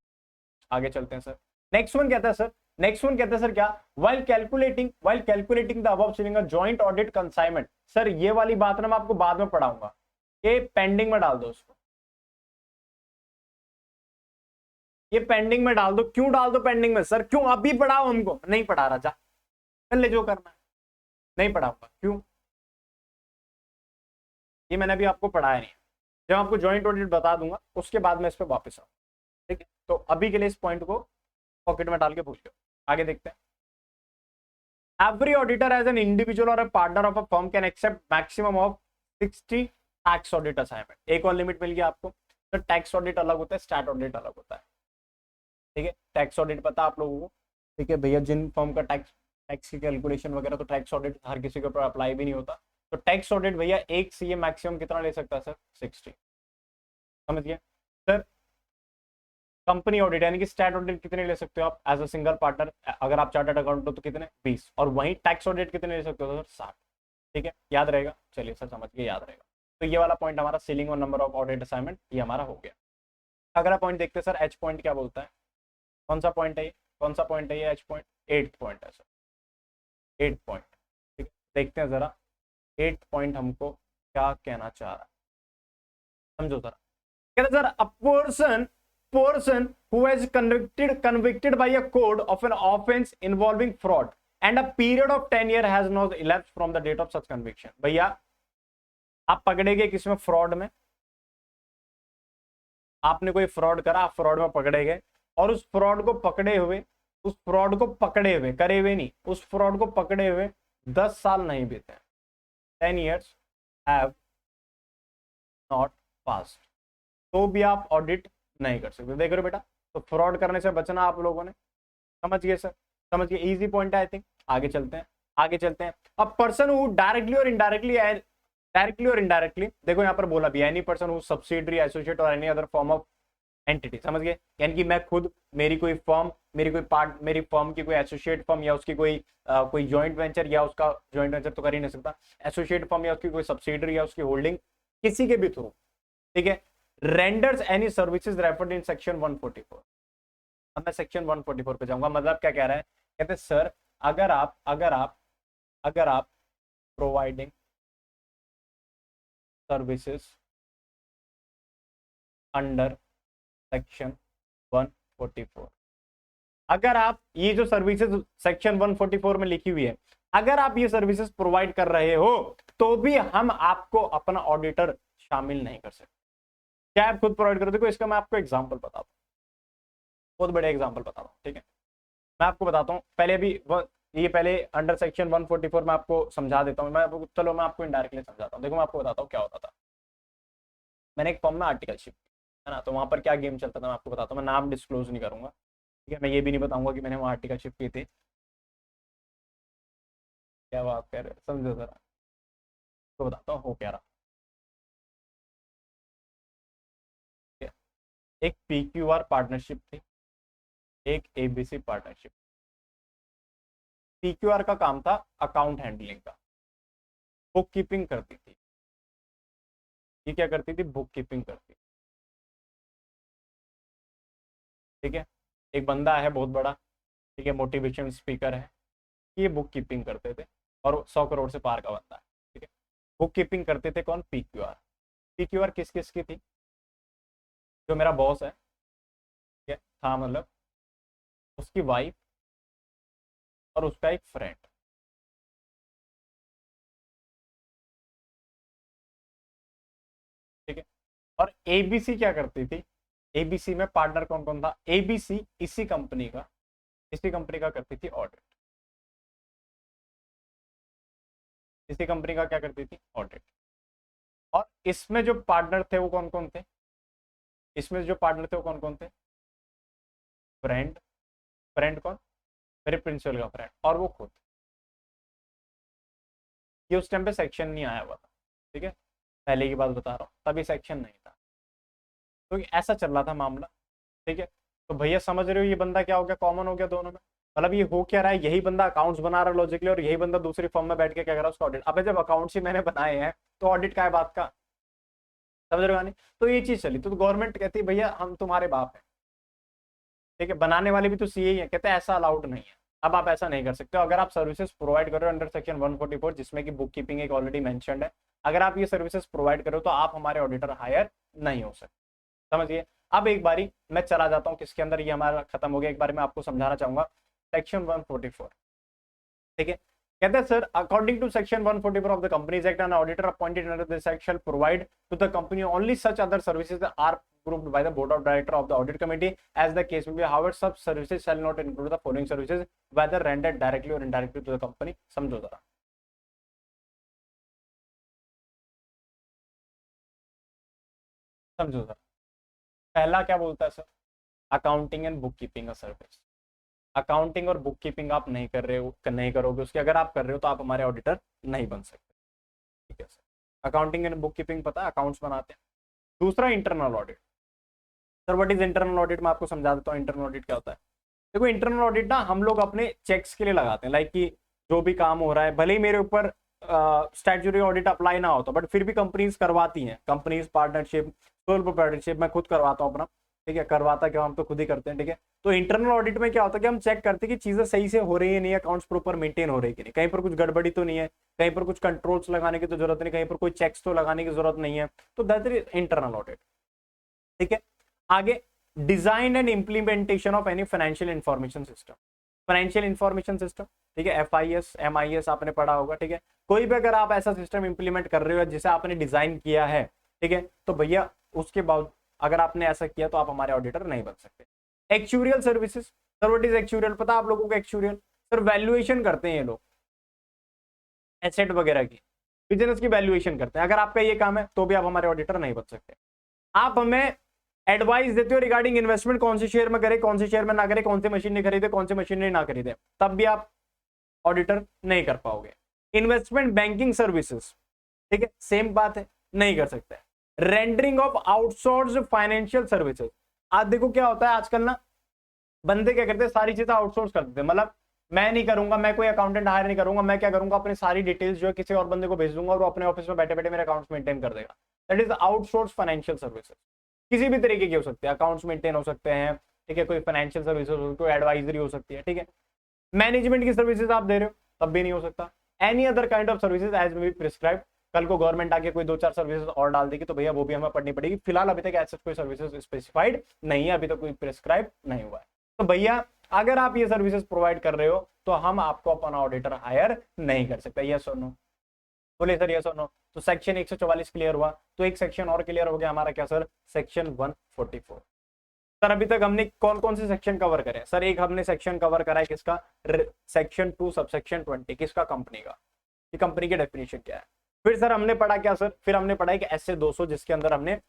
आगे चलते हैं सर। नेक्स्ट वन कहता है सर, नेक्स्ट वन कहता है सर क्या? While calculating the above saving a joint audit consignment. Sir ये वाली बात ना मैं आपको बाद में पढ़ाऊंगा, ये पेंडिंग में डाल दो उसको, ये पेंडिंग में डाल दो। क्यों डाल दो पेंडिंग में सर? क्यों? अभी पढ़ाओ हमको। नहीं पढ़ा रहा, जा कर ले जो करना है। नहीं पढ़ाऊंगा, क्यों? ये मैंने अभी आपको पढ़ाया नहीं, जब आपको जॉइंट ऑडिट बता दूंगा उसके बाद मैं इस पर वापस आऊँ, ठीक है। तो अभी के लिए इस पॉइंट को पॉकेट में डाल के भूल जाओ। आगे देखते हैं। Every auditor as an individual or a partner of a firm can accept maximum of 60 tax audit assignment. एक और लिमिट मिल गया आपको। तो टैक्स ऑडिट अलग होता है, स्टैट ऑडिट अलग होता है, ठीक है। टैक्स ऑडिट पता है आप लोगों को, ठीक है भैया, जिन फर्म का टैक्स टैक्स की कैलकुलेशन वगैरह, तो टैक्स ऑडिट हर किसी के ऊपर अप्लाई भी नहीं होता। तो टैक्स ऑडिट भैया एक से ये मैक्सिमम कितना ले सकता है सर? 60। समझ गए सर? कंपनी ऑडिट यानी कि स्टैट ऑडिट कितने ले सकते हो आप एज अ सिंगल पार्टनर? अगर आप चार्टर्ड अकाउंट हो तो कितने? 20। और वहीं टैक्स ऑडिट कितने ले सकते हो सर? 60। ठीक है, याद रहेगा? चलिए सर समझ गए, याद रहेगा। तो ये वाला पॉइंट हमारा सीलिंग और नंबर ऑफ ऑडिट असाइनमेंट ये हमारा हो गया। अगला पॉइंट देखते हैं सर, एच पॉइंट क्या बोलता है? कौन सा पॉइंट है ये? कौन सा पॉइंट है ये? एच पॉइंट 8th पॉइंट है सर, 8th पॉइंट। ठीक है, देखते हैं जरा 8th पॉइंट हमको क्या कहना चाह रहा है, समझो जरा। कहते sir a person person who has convicted by a code of an offense involving fraud and a period of 10 years has not elapsed from the date of such conviction. भैया आप पकड़े गए किसमें? फ्रॉड में। आपने कोई फ्रॉड करा, आप फ्रॉड में पकड़े गए, और उस फ्रॉड को पकड़े हुए, उस फ्रॉड को पकड़े हुए, करे हुए नहीं, उस फ्रॉड को पकड़े हुए 10 साल नहीं बीते, 10 years have not passed, तो भी आप ऑडिट नहीं कर सकते। देख रहे हो बेटा, तो फ्रॉड करने से बचना आप लोगों ने। समझ गए सर? समझ गए? इजी पॉइंट है आई थिंक। आगे चलते हैं, आगे चलते हैं। अ पर्सन हु डायरेक्टली और इनडायरेक्टली, देखो यहाँ पर बोला भी any person who subsidiary, associate और any other form of entity. समझ गए? यानी कि मैं खुद, मेरी कोई फर्म, मेरी कोई पार्ट, मेरी फर्म की कोई एसोसिएट फर्म या उसकी कोई जॉइंट वेंचर, या उसका जॉइंट वेंचर तो कर ही नहीं सकता, एसोसिएट फर्म या उसकी कोई सब्सिडरी या उसकी होल्डिंग, किसी के भी थ्रू, ठीक है, renders any services referred in section 144। अब मैं सेक्शन 144 पे जाऊंगा। मतलब क्या कह रहा है? कहते हैं सर अगर आप प्रोवाइडिंग सर्विसेज अंडर सेक्शन 144, अगर आप ये जो सर्विसेज सेक्शन 144 में लिखी हुई है, अगर आप ये सर्विसेज प्रोवाइड कर रहे हो, तो भी हम आपको अपना ऑडिटर शामिल नहीं कर सकते। क्या आप खुद प्रोवाइड कर? देखो इसका मैं आपको एग्जांपल बताता हूँ, बहुत बड़े एग्जांपल बताता हूँ, ठीक है। मैं आपको बताता हूँ पहले भी ये पहले अंडर सेक्शन 144 में आपको समझा देता हूँ मैं। चलो मैं आपको इनडायरेक्टली समझाता हूँ। देखो मैं आपको बताता हूँ क्या होता था। मैंने एक फॉर्म में आर्टिकलशिप, है ना, तो वहां पर क्या गेम चलता था मैं आपको बताता हूँ। मैं नाम डिस्क्लोज नहीं करूंगा, ठीक है। मैं ये भी नहीं बताऊंगा कि मैंने वहाँ आर्टिकलशिप की थी। क्या बात कर रहे, समझो जरा, तो बताता हूँ हो क्या रहा। एक PQR पार्टनरशिप थी, एक ABC पार्टनरशिप। PQR का काम था अकाउंट हैंडलिंग का, बुक कीपिंग करती थी। ये क्या करती थी? बुक कीपिंग करती, ठीक है। एक बंदा है बहुत बड़ा, ठीक है, मोटिवेशन स्पीकर है, ये बुक कीपिंग करते थे, और 100 करोड़ से पार का बंदा है, ठीक है। बुक कीपिंग करते थे कौन? PQR। PQR किस किस की थी? जो मेरा बॉस है, ठीक है, था, मतलब उसकी वाइफ और उसका एक फ्रेंड, ठीक है। और ABC क्या करती थी? ABC में पार्टनर कौन कौन था? ABC इसी कंपनी का करती थी ऑडिट। इसी कंपनी का क्या करती थी? ऑडिट। और इसमें जो पार्टनर थे वो कौन कौन थे? इसमें जो पार्टनर थे वो कौन कौन थे? फ्रेंड, फ्रेंड कौन? मेरे प्रिंसिपल का फ्रेंड, और वो खुद। ये उस टाइम पे सेक्शन नहीं आया हुआ था, ठीक है, पहले की बात बता रहा हूँ, तभी सेक्शन नहीं था, तो ऐसा चल रहा था मामला, ठीक है। तो भैया समझ रहे हो ये बंदा क्या हो गया? कॉमन हो गया दोनों में। मतलब ये हो क्या रहा है? यही बंदा अकाउंट्स बना रहा है लॉजिकली, और यही बंदा दूसरी फॉर्म में बैठ के क्या कर रहा है? उसका ऑडिट। अब जब अकाउंट्स ही मैंने बनाए हैं तो ऑडिट क्या है बात का? समझ रहे हो नहीं? तो ये चीज चली, तो गवर्नमेंट कहती है भैया हम तुम्हारे बाप हैं, ठीक है। बनाने वाले भी तो CA ही है, कहते हैं ऐसा अलाउड नहीं है। अब आप ऐसा नहीं कर सकते हो। अगर आप सर्विसेज प्रोवाइड कर रहे हो अंडर सेक्शन 144, जिसमें कि बुक कीपिंग एक ऑलरेडी मेंशन्ड है, अगर आप ये सर्विसेज प्रोवाइड करो तो आप हमारे ऑडिटर हायर नहीं हो सकते। समझिए। अब एक बारी मैं चला जाता हूँ किसके अंदर, ये हमारा खत्म हो गया। एक बारी मैं आपको समझाना चाहूंगा सेक्शन 144, ठीक है। कहते हैं sir according to section 144 of the companies act, an auditor appointed under this act shall provide to the company only such other services are approved by the board of director of the audit committee as the case may be. However, such services shall not include the following services whether rendered directly or indirectly to the company. समझो जरा, समझो जरा। पहला क्या बोलता है sir? Accounting and book keeping का service. Accounting और बुक कीपिंग आप नहीं कर रहे हो, नहीं करोगे उसके, अगर आप कर रहे हो तो आप हमारे ऑडिटर नहीं बन सकते, ठीक है sir. Accounting and book keeping पता है, अकाउंट्स बनाते हैं। दूसरा internal audit. Sir what is internal audit? मैं आपको समझा देता हूँ इंटरनल ऑडिट क्या होता है। देखो इंटरनल ऑडिट ना हम लोग अपने चेक्स के लिए लगाते हैं, लाइक कि जो भी काम हो रहा है, भले ही मेरे ऊपर स्टैट्यूटरी ऑडिट अप्लाई ना होता, बट फिर भी कंपनीज करवाती हैं। कंपनीज पार्टनरशिप, सोल प्रोप्राइटरशिप, मैं खुद करवाता हूँ अपना, ठीक है। करवाता क्यों? हम तो खुद ही करते हैं, ठीक है। तो इंटरनल ऑडिट में क्या होता है कि हम चेक करते हैं कि चीजें सही से हो रही है नहीं, अकाउंट्स प्रॉपर मेंटेन हो रही है कि नहीं, कहीं पर कुछ गड़बड़ी तो नहीं है, कहीं पर कुछ कंट्रोल्स लगाने की तो जरूरत नहीं, कहीं पर कोई चेक्स तो लगाने की जरूरत नहीं है। तो दैट इज इंटरनल ऑडिट, ठीक है। आगे design and implementation of any financial information system, financial information system, ठीक है, FIS MIS आपने पढ़ा होगा, ठीक है। कोई भी अगर आप ऐसा सिस्टम इंप्लीमेंट कर रहे हो जिसे आपने डिजाइन किया है, ठीक है, तो भैया उसके बाद अगर आपने ऐसा किया तो आप हमारे ऑडिटर नहीं बन सकते। Actuarial services, sir what is actuarial, पता आप लोगों को एक्चुरियल? सर वैल्यूएशन करते हैं ये लोग एसेट वगैरह की, बिजनेस की वैल्यूएशन करते हैं। अगर आपका ये काम है तो भी आप हमारे ऑडिटर नहीं बन सकते। आप हमें एडवाइस देते हो रिगार्डिंग इन्वेस्टमेंट, कौन से शेयर में करे, कौन से शेयर में ना करे, कौन सी मशीन नहीं खरीदे, कौन सी मशीन नहीं ना खरीदे, तब भी आप ऑडिटर नहीं कर पाओगे। इन्वेस्टमेंट बैंकिंग सर्विसेज, ठीक है, सेम बात है, नहीं कर सकते। Rendering of outsource financial services, आज देखो क्या होता है आजकल ना, बंदे क्या करते हैं, सारी चीजें आउटसोर्स कर देते हैं। मतलब मैं नहीं करूंगा, मैं कोई अकाउंटेंट हायर नहीं करूंगा, मैं क्या करूंगा, अपनी सारी डिटेल्स जो है किसी और बंदे को भेज दूंगा और वो अपने ऑफिस में बैठे बैठे मेरे अकाउंट्स मेंटेन कर देगा। That is outsource financial services. किसी भी तरीके की हो सकती है, अकाउंट्स मेंटेन हो सकते हैं, ठीक है, कोई फाइनेंशियल सर्विसेज, कोई एडवाइजरी हो सकती है, ठीक है। मैनेजमेंट की सर्विसेज आप दे रहे हो तब भी नहीं हो सकता। Any other kind of services as may be prescribe, कल को गवर्नमेंट आके कोई 2-4 सर्विसेज और डाल देगी तो भैया वो भी हमें पढ़नी पड़ेगी। फिलहाल अभी तक ऐसा कोई सर्विसेज स्पेसिफाइड नहीं है, अभी तक कोई प्रिस्क्राइब नहीं हुआ है। तो भैया अगर आप ये सर्विसेज प्रोवाइड कर रहे हो तो हम आपको अपना ऑडिटर हायर नहीं कर सकते। यस और नो, बोले सर यस और नो। तो सेक्शन 144 क्लियर हुआ, तो एक सेक्शन और क्लियर हो गया हमारा, क्या सर, सेक्शन 144। सर अभी तक हमने कौन कौन से सेक्शन कवर करे? सर एक हमने सेक्शन कवर करा है किसका, सेक्शन 2 सबसेक्शन 20, किसका, कंपनी का, कि कंपनी की डेफिनेशन क्या है। फिर सर हमने पढ़ा क्या सर, फिर हमने पढ़ा कि SA 200 जिसके अंदर हमने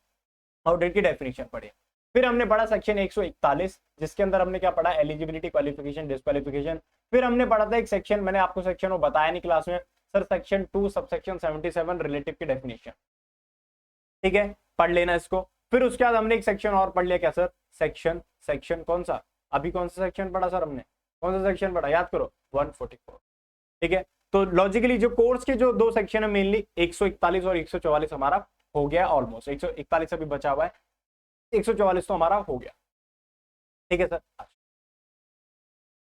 ऑडिट की डेफिनेशन पढ़ी। फिर हमने पढ़ा सेक्शन 141 जिसके अंदर हमने क्या पढ़ा, एलिजिबिलिटी, क्वालिफिकेशन, डिस्क्वालिफिकेशन। फिर हमने पढ़ा था एक सेक्शन, मैंने आपको सेक्शन वो बताया नहीं क्लास में, सर सेक्शन 2 सबसेक्शन 77 रिलेटिव की डेफिनेशन, ठीक है, पढ़ लेना इसको। फिर उसके बाद हमने एक सेक्शन और पढ़ लिया, क्या सर, सेक्शन कौन सा, अभी कौन सा सेक्शन पढ़ा सर हमने, कौन सा सेक्शन पढ़ा, याद करो, 144, ठीक है। तो लॉजिकली जो कोर्स के जो दो सेक्शन है मेनली 141 और 144 हमारा हो गया ऑलमोस्ट, 141 अभी बचा हुआ है, 144 तो हमारा हो गया, ठीक है सर।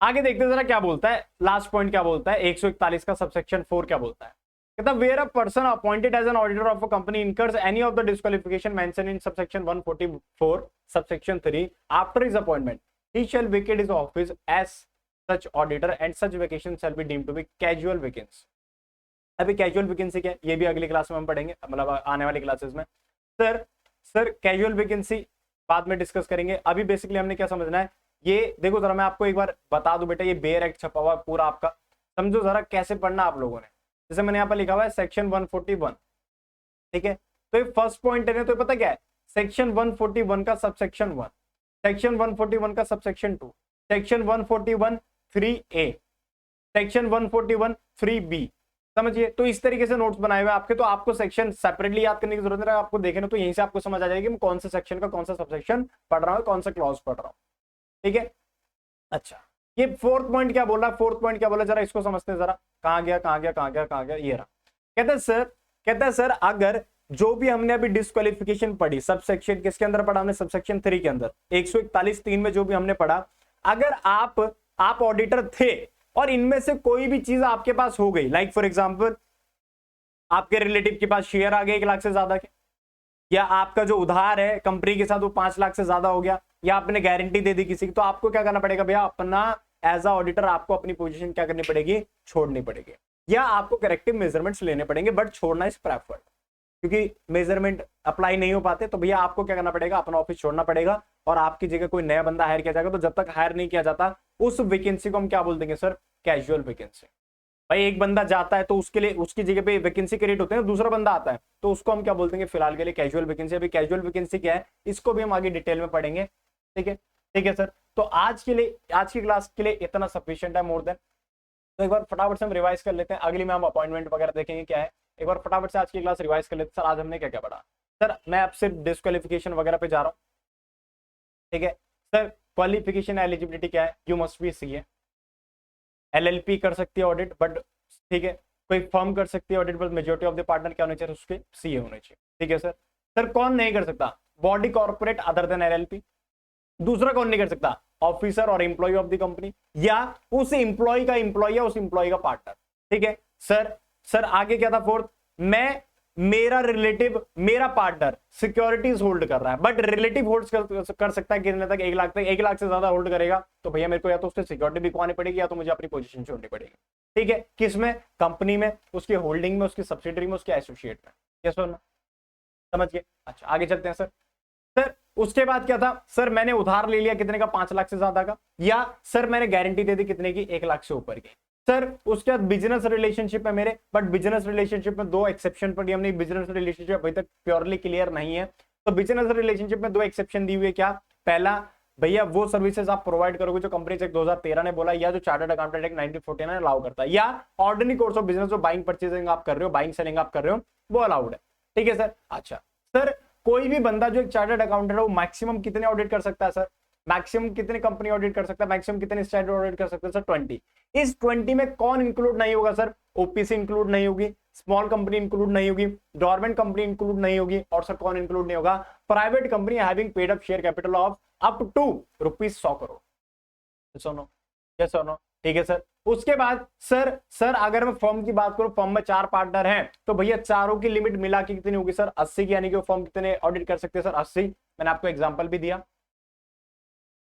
आगे देखते हैं जरा क्या बोलता है, लास्ट पॉइंट क्या बोलता है, 141 का सबसेक्शन 4 क्या बोलता है। कहता है where a person appointed as an auditor of a company incurs any of the disqualification mention in subsection 144 subsection 3 after his appointment he shall vacate his office as such auditor and such vacation shall be deemed to be casual vacancy। अभी casual vacancy क्या है ये भी अगली class में हम पढ़ेंगे, मतलब आने वाली क्लासेस में। सर कैजुअल वैकेंसी बाद में डिस्कस करेंगे। अभी बेसिकली हमने क्या समझना है, ये देखो जरा मैं आपको एक बार बता दूं बेटा, ये बेयर एक्ट छपा हुआ पूरा आपका, समझो जरा कैसे पढ़ना आप लोगों ने। जैसे मैंने यहाँ पर लिखा हुआ है सेक्शन 141, ठीक है, तो ये फर्स्ट पॉइंट है, तो पता क्या है, सेक्शन 141 का सबसेक्शन 1, सेक्शन 141 का subsection 2, section 141 3A, section 141 3B, समझिए। तो इस तरीके से नोट्स बनाए हुए आपके, तो आपको सेक्शन सेपरेटली याद करने की जरूरत नहीं है, आपको देखे ना तो यहीं से आपको समझ आ जाएगी मैं कौन से सेक्शन का कौन सा सबसेक्शन पढ़ रहा हूँ, कौन सा क्लॉज पढ़ रहा हूँ, ठीक है। अच्छा ये फोर्थ पॉइंट क्या बोला, फोर्थ पॉइंट क्या बोला, जरा इसको समझते हैं जरा, कहां गया, ये रहा। कहता है सर अगर जो भी हमने अभी डिस्क्वालिफिकेशन पढ़ी, सब सेक्शन किसके अंदर पढ़ा हमने, सबसेक्शन 3 के अंदर 141(3) में जो भी हमने पढ़ा, अगर आप ऑडिटर थे और इनमें से कोई भी चीज आपके पास हो गई, लाइक फॉर एग्जांपल आपके रिलेटिव के पास शेयर आ गए 1 लाख से ज्यादा के, या आपका जो उधार है कंपनी के साथ वो 5 लाख से ज्यादा हो गया, या आपने गारंटी दे दी किसी की, तो आपको क्या करना पड़ेगा भैया, अपना एज अ ऑडिटर आपको अपनी पोजीशन क्या करनी पड़ेगी, छोड़नी पड़ेगी, या आपको करेक्टिव मेजरमेंट्स लेने पड़ेंगे, बट छोड़ना इज प्रेफर्ड, क्योंकि मेजरमेंट अप्लाई नहीं हो पाते तो भैया आपको क्या करना पड़ेगा, अपना ऑफिस छोड़ना पड़ेगा और आपकी जगह कोई नया बंदा हायर किया जाएगा। तो जब तक हायर नहीं किया जाता उस वैकेंसी को हम क्या बोल देंगे सर, कैजुअल वैकेंसी। भाई एक बंदा जाता है तो उसके लिए उसकी जगह पे वैकेंसी क्रिएट होते हैं, दूसरा बंदा आता है तो उसको हम क्या बोल देंगे, फिलहाल के लिए कैजुअल वैकेंसी। अभी कैजुअल वैकेंसी क्या है इसको भी हम आगे डिटेल में पढ़ेंगे, ठीक है सर। तो आज के लिए, आज की क्लास के लिए इतना सफिशिएंट है, मोर देन। तो एक बार फटाफट से हम रिवाइज कर लेते हैं, अगली में हम अपॉइंटमेंट वगैरह देखेंगे क्या है। एक बार फटाफट से आज की क्लास रिवाइज कर लेते हैं। सर आज हमने क्या क्या पढ़ा, सर मैं अब सिर्फ डिस्क्वालिफिकेशन वगैरह पे जा रहा हूँ, ठीक है सर। क्वालिफिकेशन एलिजिबिलिटी क्या है, you must be CA, LLP कर सकती है ऑडिट, बट ठीक है कोई फर्म कर सकती है audit, but majority of the partner क्या होने चाहिए, उसके CA होने चाहिए, ठीक है सर। सर कौन नहीं कर सकता, body corporate other than LLP। दूसरा कौन नहीं कर सकता, ऑफिसर और एम्प्लॉय ऑफ द कंपनी, या उस एम्प्लॉय का एम्प्लॉय या उस एम्प्लॉय का पार्टनर, ठीक है सर। आगे क्या था फोर्थ, मैं मेरा रिलेटिव, मेरा पार्टनर सिक्योरिटीज होल्ड कर रहा है, बट रिलेटिव होल्ड कर सकता है कितने तक, 1 लाख तक। 1 लाख से ज्यादा होल्ड करेगा तो भैया मेरे को या तो उससे सिक्योरिटी भी खुआनी पड़ेगी या तो मुझे अपनी पोजीशन छोड़नी पड़ेगी। ठीक है, किसमें? कंपनी में, उसकी होल्डिंग में, उसकी सब्सिडरी में, उसके एसोसिएट में। ये सुनना, समझ गए? अच्छा आगे चलते हैं सर। सर उसके बाद क्या था? सर मैंने उधार ले लिया कितने का? 5 लाख से ज्यादा का, या सर मैंने गारंटी दे दी कितने की? 1 लाख से ऊपर की। सर उसके बाद बिजनेस रिलेशनशिप है मेरे, बट बिजनेस रिलेशनशिप में 2 एक्सेप्शन पड़ी हमने। बिजनेस रिलेशनशिप अभी तक प्योरली क्लियर नहीं है, तो बिजनेस रिलेशनशिप में 2 एक्सेप्शन दी हुई है। क्या? पहला, भैया वो सर्विसेज आप प्रोवाइड करोगे जो कंपनी एक्ट 2013 ने बोला, या जो चार्टर्ड अकाउंटेंट एक्ट 1949 अलाउ करता है, या ऑर्डिनरी कोर्स ऑफ बिजनेस जो बाइंग परचेजिंग आप कर रहे हो, बाइंग सेलिंग आप कर रहे हो, वो अलाउड है। ठीक है सर। अच्छा सर कोई भी बंदा जो एक चार्टर्ड अकाउंटेंट है वो मैक्सिमम कितने ऑडिट कर सकता है सर? मैक्सिमम कितने कंपनी ऑडिट कर सकता है? मैक्सिमम कितने स्टैंडर्ड ऑडिट कर सकते हैं सर? 20। इस 20 में कौन इंक्लूड नहीं होगा सर? ओपीसी इंक्लूड नहीं होगी, स्मॉल कंपनी इंक्लूड नहीं होगी, गवर्नमेंट कंपनी इंक्लूड नहीं होगी, और सर कौन इंक्लूड नहीं होगा? Private company having paid up share capital of up to ₹100 crore. सुनो, यस और नो? ठीक है सर। उसके बाद सर अगर मैं फर्म की बात करूं, फर्म में 4 पार्टनर हैं, तो भैया चारों की लिमिट मिला के कितनी होगी सर? 80 की, यानी कि फर्म कितने ऑडिट कर सकते हैं सर? 80। मैंने आपको एग्जांपल भी दिया।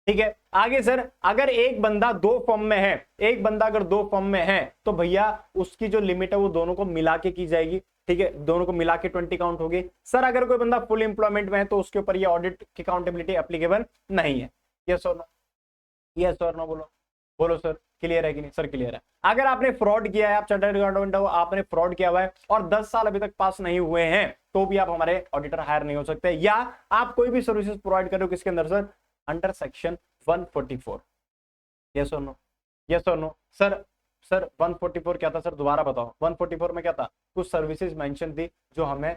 ठीक है, आगे सर अगर एक बंदा 2 फर्म में है, एक बंदा अगर 2 फर्म में है, तो भैया उसकी जो लिमिट है वो दोनों को मिला के की जाएगी। ठीक है, दोनों को मिला के 20 काउंट होगी। सर अगर कोई बंदा फुल एम्प्लॉयमेंट में है तो उसके ऊपर ये ऑडिट की काउंटेबिलिटी एप्लीकेबल नहीं है। यस और नो? यस और नो बोलो, बोलो सर। क्लियर है कि नहीं? सर क्लियर है। अगर आपने फ्रॉड किया है, आप चार्टर्ड अकाउंटेंट हो, आपने फ्रॉड किया हुआ है और 10 साल अभी तक पास नहीं हुए हैं, तो भी आप हमारे ऑडिटर हायर नहीं हो सकते। या आप कोई भी सर्विसेज प्रोवाइड कर रहे हो किसके अंदर सर? Under section 144। यस और नो? यस और नो? सर 144 क्या था सर? दोबारा बताओ। 144 में क्या था? कुछ सर्विसेज मेंशन थी जो हमें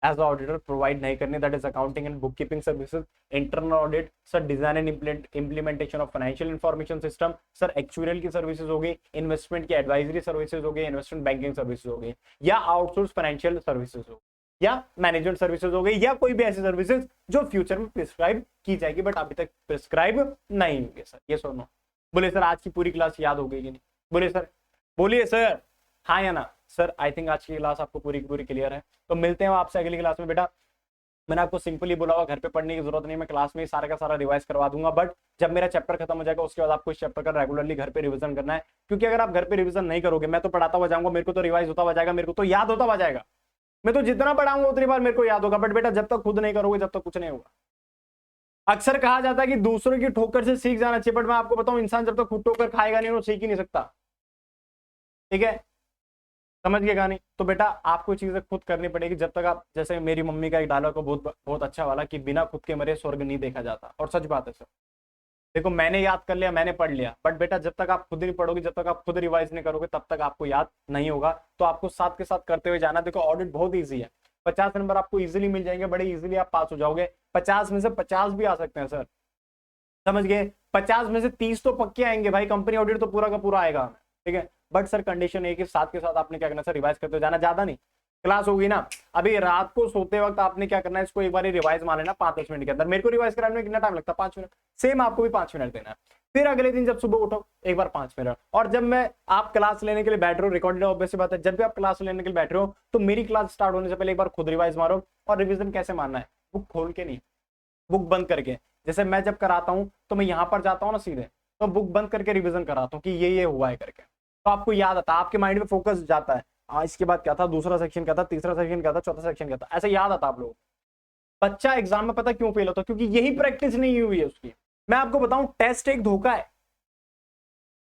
एज ऑडिटर प्रोवाइड नहीं करनी, that is accounting and book keeping services, internal audit, sir design and implementation of financial information system, sir actual की सर्विसेज हो गई, इन्वेस्टमेंट की एडवाइजरी सर्विसेज हो गई, इन्वेस्टमेंट बैंकिंग सर्विसेज हो गई, या आउटसोर्स फाइनेंशियल सर्विसेज हो, या मैनेजमेंट सर्विसेज हो गई, या कोई भी ऐसी सर्विसेज जो फ्यूचर में प्रिस्क्राइब की जाएगी बट अभी तक प्रिस्क्राइब नहीं होंगे सर। ये सुनो, बोले सर आज की पूरी क्लास याद हो गई कि नहीं? बोले सर, बोलिए सर, हाँ या ना? सर आई थिंक आज की क्लास आपको पूरी पूरी क्लियर है। तो मिलते हैं आपसे अगली क्लास में। बेटा मैंने आपको सिंपली बोला हुआ घर पे पढ़ने की जरूरत नहीं, मैं क्लास में ही सारा का सारा रिवाइज करवा दूंगा, बट जब मेरा चैप्टर खत्म हो जाएगा उसके बाद आपको इस चैप्टर का रेगुलरली घर पे रिवीजन करना है। क्योंकि अगर आप घर पे रिवीजन नहीं करोगे, मैं तो पढ़ाता हुआ जाऊंगा, मेरे को तो रिवाइज होता हुआ जाएगा, मेरे को तो याद होता हुआ जाएगा, मैं तो जितना पढ़ाऊंगा उतनी बार मेरे को याद होगा, बट बेटा जब तक खुद नहीं करोगे जब तक कुछ नहीं होगा। अक्सर कहा जाता है कि दूसरों की ठोकर से सीख जाना चाहिए, बट मैं आपको बताऊं इंसान जब तक खुद ठोकर खाएगा नहीं वो सीख ही नहीं सकता। ठीक है, समझ गए कहानी? तो बेटा आपको चीजें खुद करनी पड़ेगी जब तक आप, जैसे मेरी मम्मी का एक डायलॉग है बहुत बहुत अच्छा वाला कि बिना खुद के मरे स्वर्ग नहीं देखा जाता, और सच बात है सर। देखो मैंने याद कर लिया, मैंने पढ़ लिया, बट बेटा जब तक आप खुद नहीं पढ़ोगे, जब तक आप खुद रिवाइज नहीं करोगे, तब तक आपको याद नहीं होगा। तो आपको साथ के साथ करते हुए जाना। देखो ऑडिट बहुत ईजी है, 50 नंबर आपको इजीली मिल जाएंगे, बड़े इजीली आप पास हो जाओगे। 50 में से 50 भी आ सकते हैं सर, समझ गए? 50 में से 30 तो पक्के आएंगे भाई, कंपनी ऑडिट तो पूरा का पूरा आएगा। ठीक है, बट सर कंडीशन है कि साथ के साथ आपने क्या करना सर? रिवाइज करते हो जाना। ज्यादा नहीं, क्लास होगी ना अभी रात को सोते वक्त आपने क्या करना है? इसको एक बार रिवाइज मार लेना 5-10 मिनट के अंदर। मेरे को रिवाइज कराने में कितना टाइम लगता है? 5 मिनट। सेम आपको भी 5 मिनट देना है। फिर अगले दिन जब सुबह उठो एक बार 5 मिनट, और जब मैं आप क्लास लेने के लिए बैठ रहे हो, रिकॉर्डेड ऑब्वियस बात है, जब भी आप क्लास लेने के लिए बैठ रहे हो तो मेरी क्लास स्टार्ट होने से पहले एक बार खुद रिवाइज मारो। और रिविजन कैसे मारना है? बुक खोल के नहीं, बुक बंद करके। जैसे मैं जब कराता हूं तो मैं यहां पर जाता हूं ना सीधे, तो बुक बंद करके रिवीजन कराता हूं कि ये हुआ है करके, तो आपको याद आता है, आपके माइंड में फोकस जाता है। इसके बाद क्या था, दूसरा सेक्शन क्या था, तीसरा सेक्शन क्या था, चौथा सेक्शन क्या था, ऐसे याद आता आप लोगों को। बच्चा एग्जाम में पता क्यों फेल होता है? क्योंकि यही प्रैक्टिस नहीं हुई है उसकी। मैं आपको बताऊं टेस्ट एक धोखा है,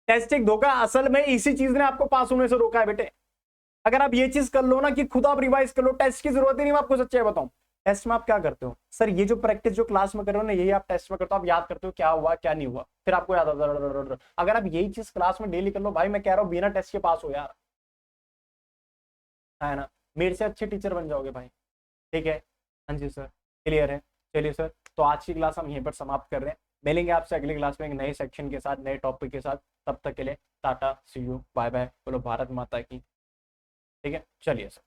टेस्ट एक धोखा। असल में इसी चीज ने आपको पास होने से रोका है बेटे। अगर आप ये चीज कर लो ना कि खुद आप रिवाइज कर लो, टेस्ट की जरूरत ही नहीं। मैं आपको सच्चाई बताऊं, टेस्ट में आप क्या करते हो सर? ये जो प्रैक्टिस जो क्लास में कर रहे हो ना, यही आप टेस्ट में करते हो। आप याद करते हो क्या हुआ क्या नहीं हुआ, फिर आपको याद आता। अगर आप यही चीज क्लास में डेली कर लो भाई, मैं कह रहा हूँ बिना टेस्ट के पास हो यार, है ना? मेरे से अच्छे टीचर बन जाओगे भाई। ठीक है, हाँ जी सर, क्लियर है। चलिए सर, तो आज की क्लास हम यहीं पर समाप्त कर रहे हैं। मिलेंगे आपसे अगली क्लास में एक नए सेक्शन के साथ, नए टॉपिक के साथ। तब तक के लिए टाटा, सी यू, बाय बाय, बोलो भारत माता की। ठीक है, चलिए सर।